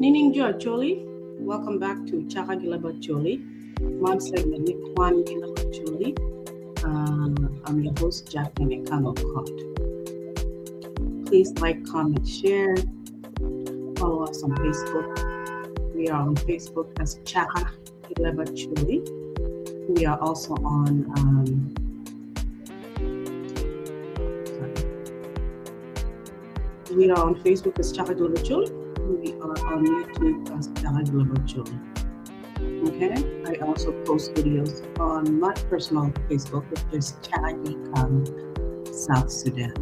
Niningjo Acholi, welcome back to Chaka Leb Acholi. One segment ni Kwan Leb Acholi. I'm your host, Jack Mekano Cod. Please like, comment, share. Follow us on Facebook. We are on Facebook as Chaka Leb Acholi. We are also on we are on Facebook as Chaka Leb Acholi. We are on YouTube as Chaka Leb Acholi. Okay, I also post videos on my personal Facebook, which is Chaka South Sudan.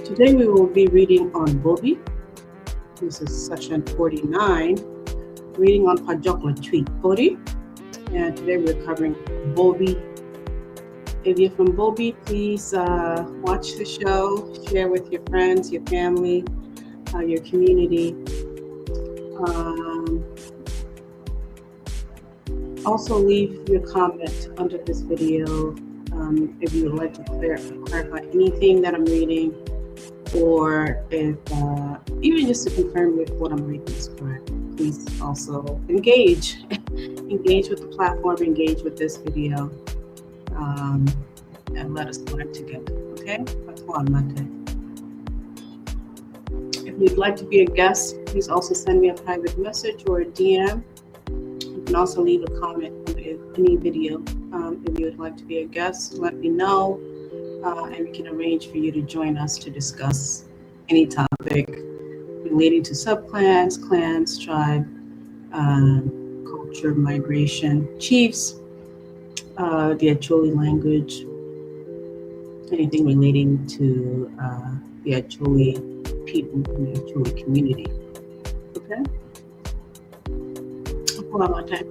Today we will be reading on Bobi. This is section 49, reading on Pajok Lacuc Bobi. And today we're covering Bobi. If you're from Bobi, please watch the show, share with your friends, your family, your community. Also leave your comment under this video if you would like to clarify anything that I'm reading, or if even just to confirm if what I'm reading is correct. Please also engage with the platform, engage with this video, and let us learn together. Okay, that's all I'm not doing. If you'd like to be a guest, please also send me a private message or a DM. You can also leave a comment under any video. If you would like to be a guest, let me know, and we can arrange for you to join us to discuss any topic relating to subclans, clans, tribe, culture, migration, chiefs, the Acholi language, anything relating to the Acholi people in the Acholi community. Okay? Hold on one time.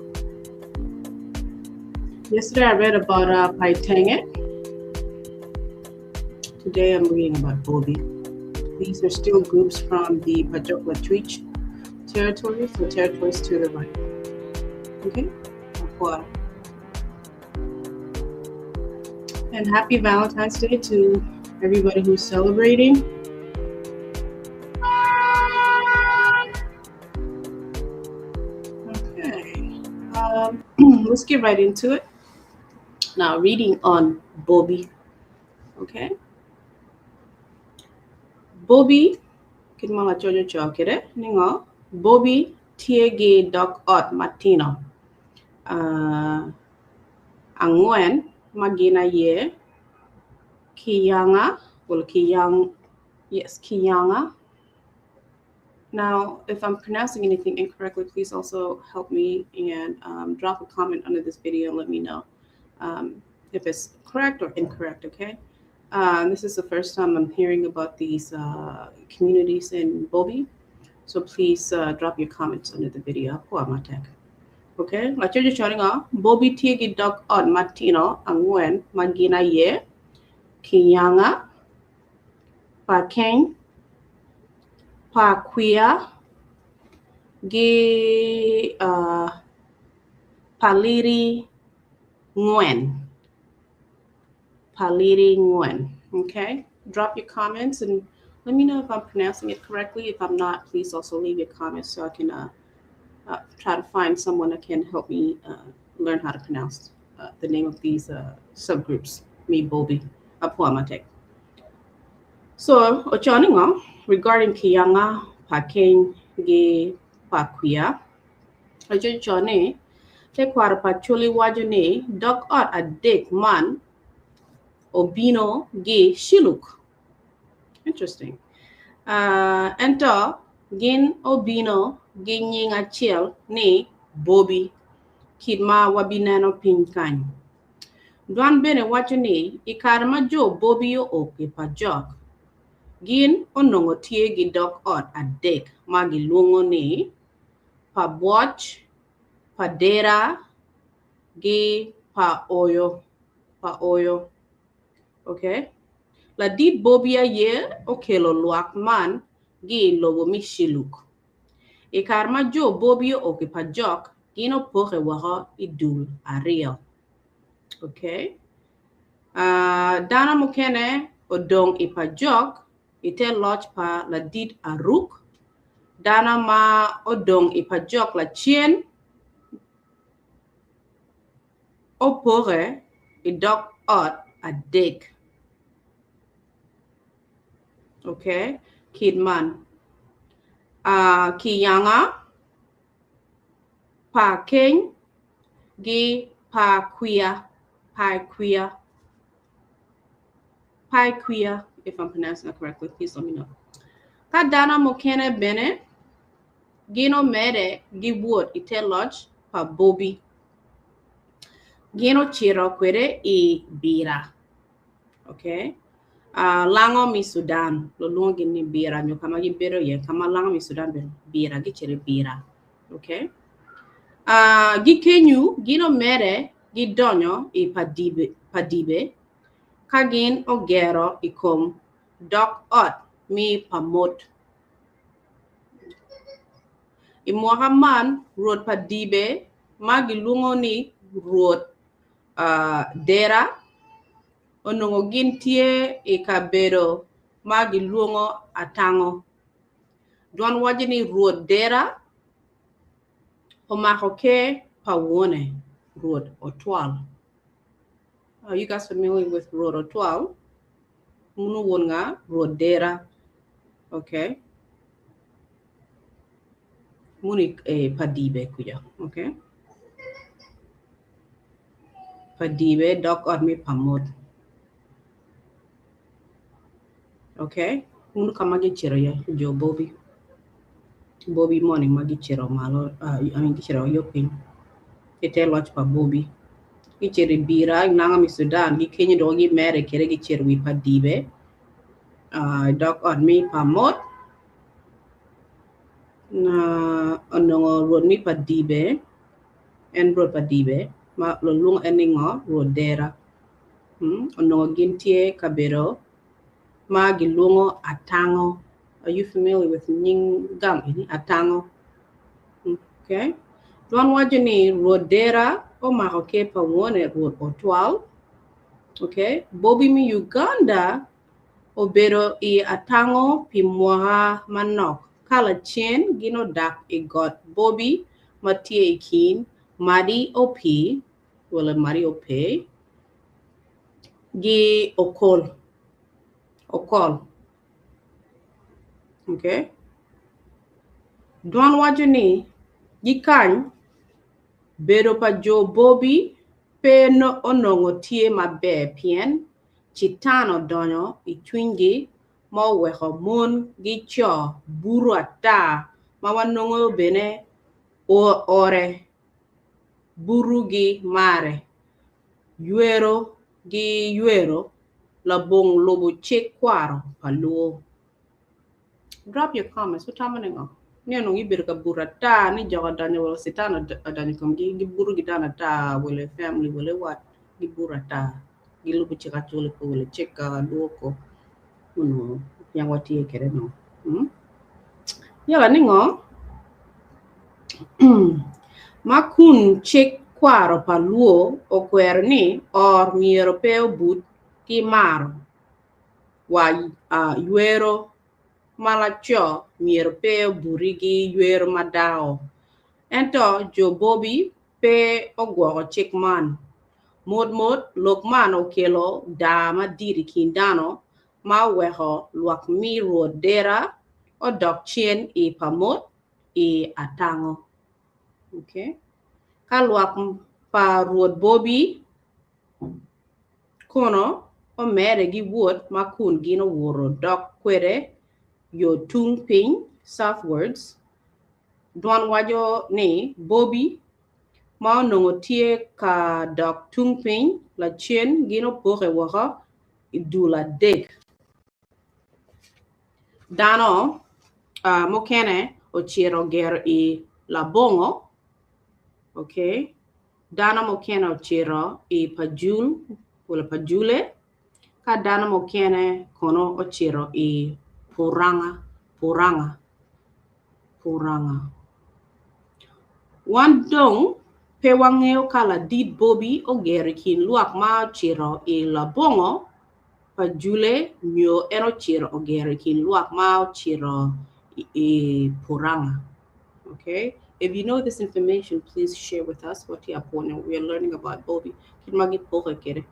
Yesterday I read about Paitenge. Today I'm reading about Bobi. These are still groups from the Pajok Lacuc territories, the territories to the right. Okay? And happy Valentine's Day to everybody who's celebrating. Okay, let's get right into it. Now, reading on Bobi. Okay. Bobi, kinmala chojo chokere, ningo. Bobi tiege dok ot matino. Angwen magina ye Kiyanga, well, Kiyanga. Now, if I'm pronouncing anything incorrectly, please also help me and drop a comment under this video and let me know if it's correct or incorrect, okay? This is the first time I'm hearing about these communities in Bobi, so please drop your comments under the video. Okay, lachojo choringa Bobi tiegi dok on matino angwen magina ye Kiyanga pa Keng pa Quia gi Paliri Ngwen. Okay, drop your comments and let me know if I'm pronouncing it correctly. If I'm not, please also leave your comments so I can try to find someone that can help me learn how to pronounce the name of these subgroups. Me Bobi Apuamatek. So, Ochoninga, regarding Kiyanga, Pakeng, Ge, Paquia, Ochochone, Tequara Pacholi Wajone, Dog Ot a Dick Man, Obino, Ge, Shiluk. Interesting. Enter Gin Obino, Ginying a Chill, Ne, Bobi, Kidma Wabinano Pinkan. Dwan bene wachone, Ikarma Jo Bobi o Pajok. Gin onongo tie gi dok ot a dek magi lungo ne pa boch, pa dera, gi pa oyo. Okay? La dit Bobia ye okelo luak man gi lobo mishiluk. E karma jo Bobi o Pajok gino poche waha idul ario. Okay? Dana mukene odong Pajok ite lodge pa la dit aruk, dana ma odong i pajok la chien, opore i dok ot a dig. Okay, kidman. Kiyanga, pa king, gi pa queer, if I'm pronouncing that correctly, please let me know. Kadana mokene bene, gino mere, gi wood, ite lodge, pa Bobi. Gino chiro kwere I bira. Okay? Lango mi Sudan, lo lungi ni bira, nyo kama gi biro ye, kama lango mi Sudan bira, gi chere bira. Okay? Gi kenyu, gino mere, gi donyo I padibe, kagin ogero I kom dok ot mi pamot. I Muhammad road padibe, magi lungo ni road dera, onongo gintie I kabero, magi lungo atango. Don wajini road dera, omahoke pawone road otwal. Are you guys familiar with road otwal? Munu wonga road dera. Okay. Muni padibe kuya. Okay. Padibe dok ormi pamod. Okay. Munu kamagi chiro ya jo Bobi. Bobi morning magi chiro malo. Chiro yopin. Ite lodge pa Bobi. Gichiri bira nanga mi Sudan gi Kenya dogi mere kere gichiri wi padibe. Dok ormi pamod. Na onongo road mi padibe. En road padibe. Ma lolung eningo road dera. Onongo gintie kabero. Ma gilungo atango. Are you familiar with Nyingam? Atango. Okay. Don wajini road dera. O mahoke pa wone road otwal. Okay. Bobi mi Uganda. Obero I atango pimwaha manok. Kala chen gino dak I got Bobi. Matie ikin. Madi opi. Wala mari ope. Gi okol. Okay. Don wajini gikan bero pa jo Bobi pe no onongo tie mabe pien chitano donyo itwingi mo weho mon gi cho buru ata mawanongo bene o ore buru gi mare yuero la bong lobo che kwaro paluo. Drop your comments. What time are you no ibir ka burata ni joga danya wala sitana danya kom gi buru gi dana ta wala family wala what gi burata gi lubu chika chole ko wala cheka duoko no yang wati kere no yala ningo makun chek kwaro paluo o kwerni or mi europeo but ki maro wa yuero malacho mi europeo burigi yuero madao ento jo Bobi pe ogwo chek man mod lokman okelo dama diri kindano ma weho luak mi road dera o dok chien I pamot I atango. Okay. Ka luak pa road Bobi kono o mere gi wood makun gino woro dok kwere yo tung ping southwards. Duan wajo ni Bobi ma nongo tie ka dok tung ping la chien gino pore waka idula dig. Dano mokene o chiro ger I la bongo. Okay. Dana mokene o chiro I pajul wala pajule. Ka dana mokene kono o chiro I puranga. Wan dong pe wangeo kala did Bobi o geri kin luak ma chiro I la bongo pa jule mio eno chiro ogere kin luak mao chiro puranga. Okay, if you know this information, please share with us what you are born. We are learning about Bobi. Kin magi poke kere.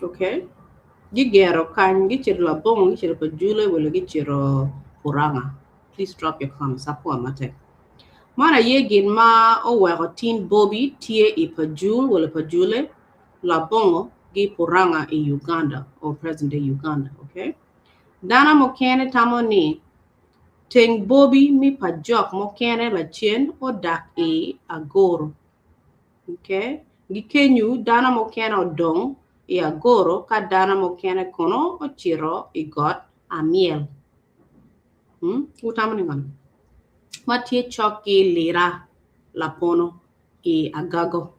Okay. Gigero kan gichiro labong gichiro pa jule wala gichiro puranga. Please drop your comments. Apo amate. Mana yegin ma o wego tin Bobi tie I pa jule wala pa jule labongo gi puranga in Uganda or present day Uganda. Okay. Dana mokene tamo ni Teng Bobi mi Pajok mokene la chien o dak agoro. Okay? Gikenyu dana mokene o dong agoro ka dana mokene kono o chiro got amiel. Utamo ningan. Matie choki lira lapono agago.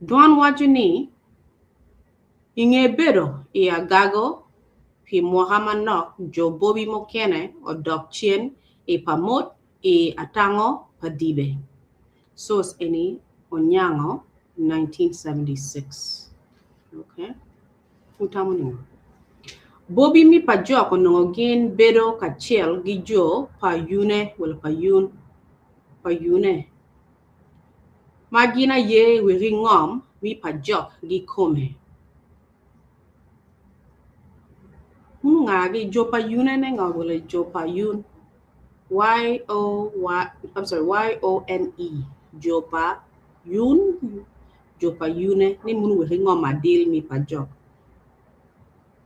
Duan wajuni inge bedo agago pi Muhammad nok jo Bobi mokene o dok chien pamot atango padibe. Source any Onyango 1976. Okay. Utamu Bobi mi Pajok onongogin bedo kachiel gijo pa yune wala pa yune. Magina ye wiringom mi Pajok gi kome. Ngagi jo pa yune ne ngawala jo pa yun. Y-O-N-E. Jopa Yune ni munu wiringo madil mi Pajok.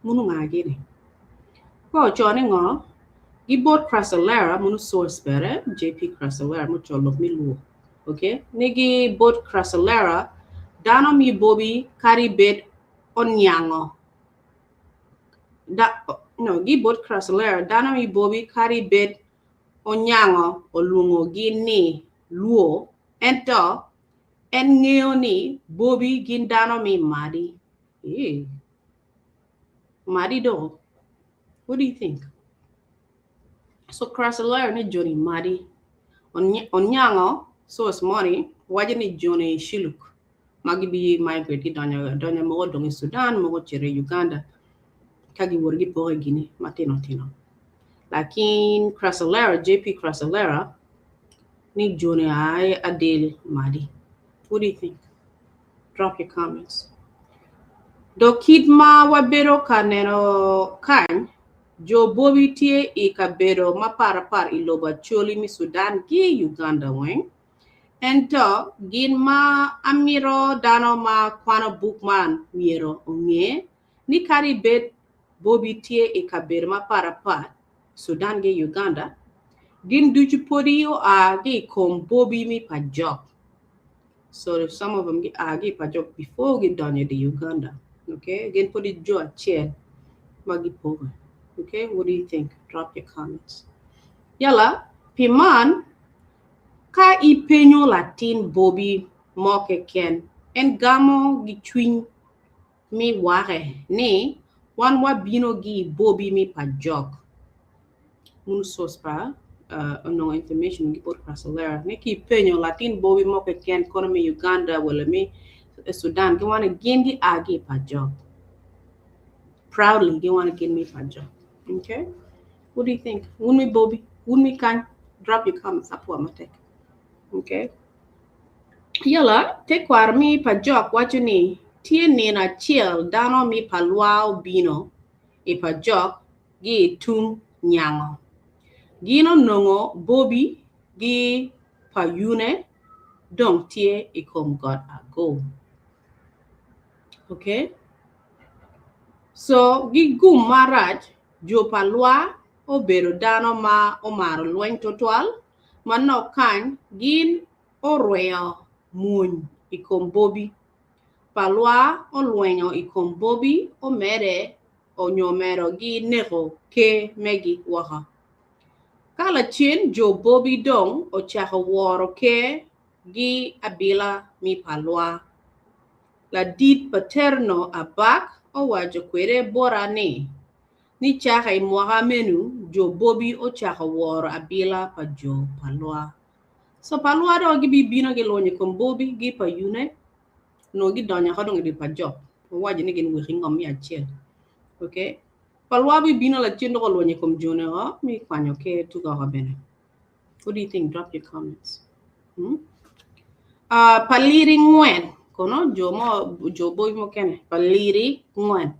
Munu ngagi ni. Ko chone ngo gibot Crasalera munu source bere JP Crasalera mu cholok mi luo. Okay? Nigi bot Crasalera dano mi Bobi kari bet onyango. Gibot Crasalera dano mi Bobi kari bet onyango olungo gini luo ento en ngeoni Bobi gindano mi madi. Madi do. What do you think? So Crasalera ni Johnny madi. Onyango source money wajani Johnny shiluk. Magi bi migrate donya mo dongi Sudan mo chere Uganda. Kagi worgi po gini matino. Lakin Crasalera, JP Crasalera, ni Johnny ay Adele Madi. What do you think? Drop your comments. Do kidma wabero kaneno kan, jo Bobi tie kabero mapara Leb Acholi mi Sudan gi Uganda weng. Ento ginma amiro dano ma Kwan bookman miro onge, ni kari bet Bobi tie kabero mapara Sudan ge Uganda. Gin duchu podio agi kom Bobi mi Pajok. So if some of them agi Pajok before get done the Uganda. Okay, again put it jo a chair. Magi poga. Okay, what do you think? Drop your comments. Yala, piman ka ipenyo Latin Bobi moke ken en gamo gitwin mi ware ne wan wabino gi Bobi mi Pajok. Mun source pa no information gibot Crasalera neki penyo Latin Bobi moke ken kono mi Uganda wala mi Sudan ge wana gendi agi Pajok. Proudly ge wana gen mi Pajok. Okay? What do you think? Wun mi Bobi? Wun mi kan? Drop your comments apo amatek. Okay? Yala tekwar mi Pajok wachuni tie nena chiel dano mi palwao bino Pajok gi tung nyango. Gino nongo Bobi gi payune dong tie ikom God ago. Okay? So gi gum maraj jo palwa o bero dano ma o maro luen total mano kan gin o reo mun ikom Bobi. Palwa o luenyo ikom Bobi o mere o nyomero gi nego ke megi waha. Kala chin jo Bobi dong o Chaka woro ke gi abila mi palwa. La dit paterno abak o wajo kwere bora ne. Ni Chaka imwaga menu jo Bobi o Chaka woro abila pa jo palwa. So paluado gibi bino ge lonye kombobi gi pa yune no gi donya hodong di pa job. Waji ni gen wi ngom ya chiel. Okay? Palwabi bino la chindo ko lonye kom jone ho mi kwanyo ke tu ga bene. What do you think? Drop your comments. Paliri ngwen kono jo boy mo kene paliri ngwen.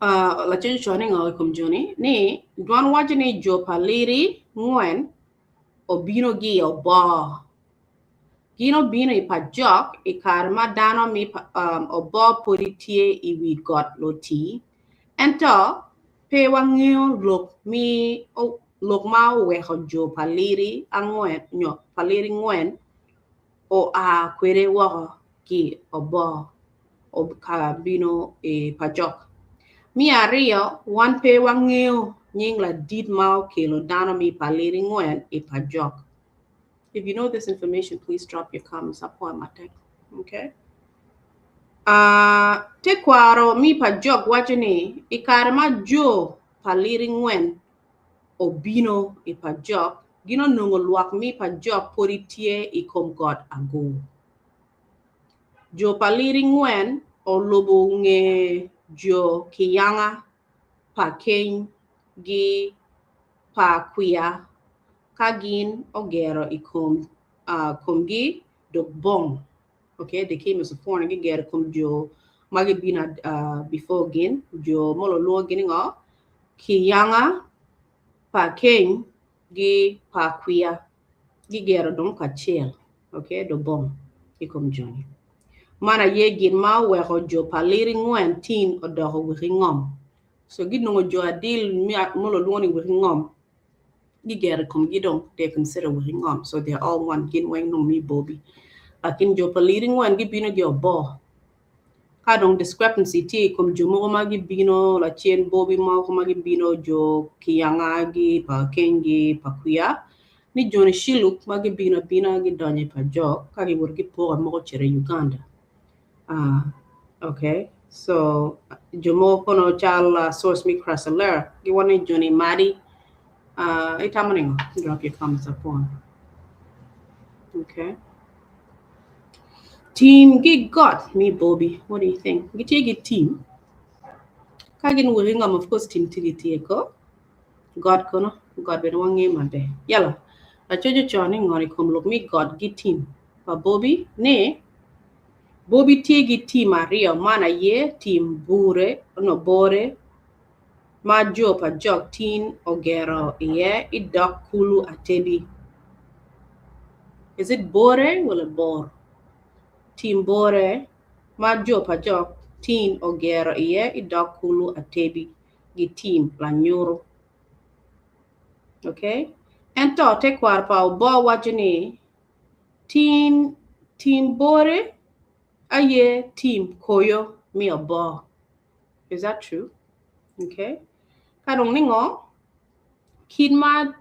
La chindo chone nga kom jone ni dwan waji ni jo paliri ngwen o bino gi o ba. Gino bino I pajok I karma dano mi obo poritie I we got loti. Ento pe wangyo lok ma weho jo paliri angwen nyo paliri ngwen o a kwere wako ki obo o ka bino E pajok. Mi ario wan pe wangyo nying la dit mao kelo dano mi paliri ngwen I pajok. If you know this information, please drop your comments up on my tag. Okay. Te kwaro mi pa jog wajini ikarama jo paliri ngwen obino I pa jog gino nungo luak mi pa jog poritie I kom god ago. Jo paliri ngwen o lobo nge jo kiyanga pa keny gi pa kuya kagin ogero I komgi dok bong. Okay, they came as a foreign and get come jo magibina before again jo molo lo getting off kiyanga pa king gi pa kuya gi gero don ka chel. Okay, do bong ikom joni mana ye gin ma we ho jo paliri ngwen tin odoho wi ngom so gi no jo adil mi molo lo ni wi ngom gi gero kom gi don they consider wi ngom so they're all one gin weng no mi bobi. Akin jo paliri ngwan gi bino gi obo. Kadong discrepancy ti kom jo mo magi bino la chien bobi ma ko magi bino jo kiyanga gi pa kengi pa kuya ni joni shiluk magi bino gi donye pa jo kagi wurgi po mo chere Uganda. Okay. So jo mo kono chal source mi krasaler gi woni joni madi itamanengo drop your comments upon. Okay. Team gi got me Bobi. What do you think? Get team. Kagin wuringam of course team tigiti ko. God kono. God be one game mabe. Yala. La chojo choni ngori kom look me God gi team. Pa Bobi ne Bobi tigi team ario mana ye team bure no bore ma jo pa jog teen ogero ye idok kulu atebi. Is it bore or a bore? Team bore majo pajok teen ogero iye idokulu atebi gi team la nyoro. Okay? Ento te kwar pa bo wajini team bore aye team koyo mi obo. Is that true? Okay? Kadong ningo kidma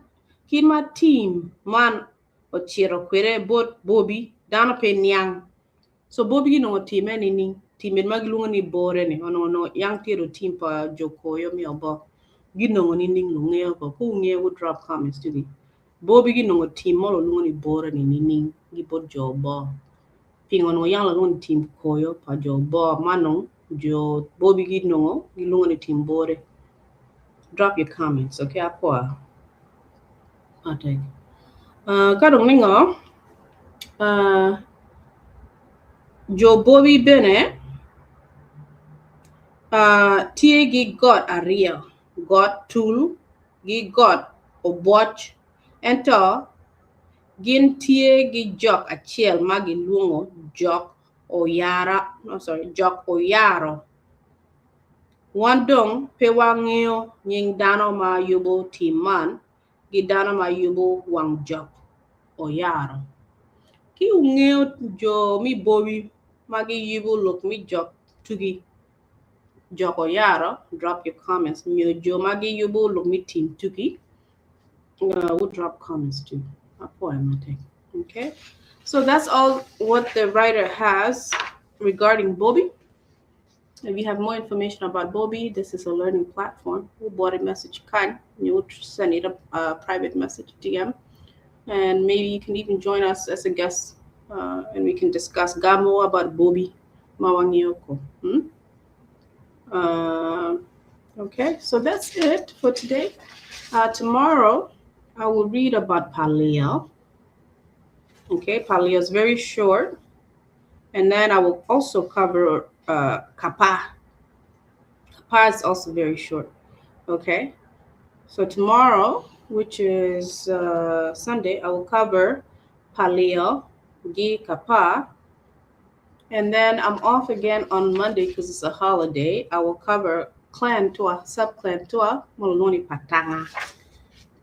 team man ochiro kwere bot Bobi dano pe nyang. So Bobi no team any team magi lunga ni bore ni no yang tiro team pa jokoyo mi obo gino ni ning lunga ko ku nge would drop comments to the Bobi gino team mo lunga ni bore ni ning gi bot jobo pingo no yang lunga team koyo pa jobo mano jo Bobi gino gi lunga ni team bore. Drop your comments, okay? Akwa ate kadong ningo jo Bobi bene tie gi got a real got tool gi got o watch ento gin tie gi jok a chiel magi lungo jok o yaro wandong pe wangeo nying dano ma yubo timan gi dano ma yubo wang jok o yaro ki ungeo jo mi Bobi magi yubo look mi jok tugi joko yaro drop your comments mio jo magi yubo look mi team tugi we'll drop comments too. Okay, so that's all what the writer has regarding Bobi. If you have more information about Bobi, this is a learning platform. Who bought a message can you send it a private message DM and maybe you can even join us as a guest, and we can discuss Gamo about Bobi Mawangioko. Uh, okay, so that's it for today. Tomorrow, I will read about Paleo. Okay, Paleo is very short, and then I will also cover Kapa. Kapa is also very short. Okay, so tomorrow, which is Sunday, I will cover Paleo, Gi Kapa, and then I'm off again on Monday because it's a holiday. I will cover Clan Tua, Subclan Tua, Moloni Patanga.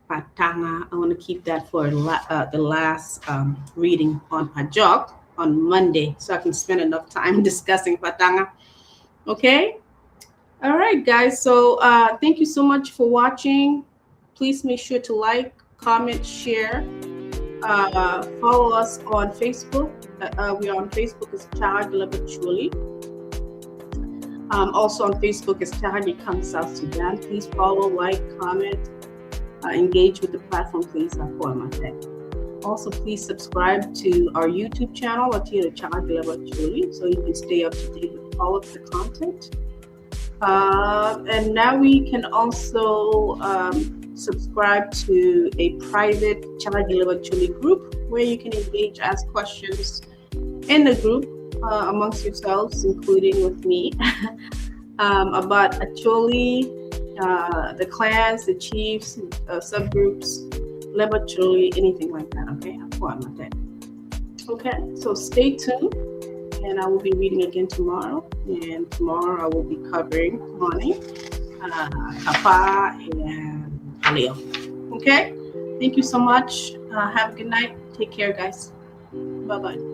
Patanga. I want to keep that for the last reading on Pajok on Monday so I can spend enough time discussing Patanga. Okay? All right, guys. So thank you so much for watching. Please make sure to like, comment, share. Follow us on Facebook. We are on Facebook as Chaka, Leb Acholi. Also on Facebook as Chaka Come South Sudan. Please follow, like, comment, engage with the platform, please. Also, please subscribe to our YouTube channel, Chaka Leb Acholi, so you can stay up to date with all of the content. And now we can also subscribe to a private Chaka Leb Acholi group where you can engage, ask questions in the group amongst yourselves, including with me, about Acholi, the clans, the chiefs, subgroups, Leb Acholi, anything like that. Okay, so stay tuned, and I will be reading again tomorrow. And tomorrow I will be covering Honey, Kapa, and Paleo. Okay, thank you so much. Have a good night. Take care, guys. Bye bye.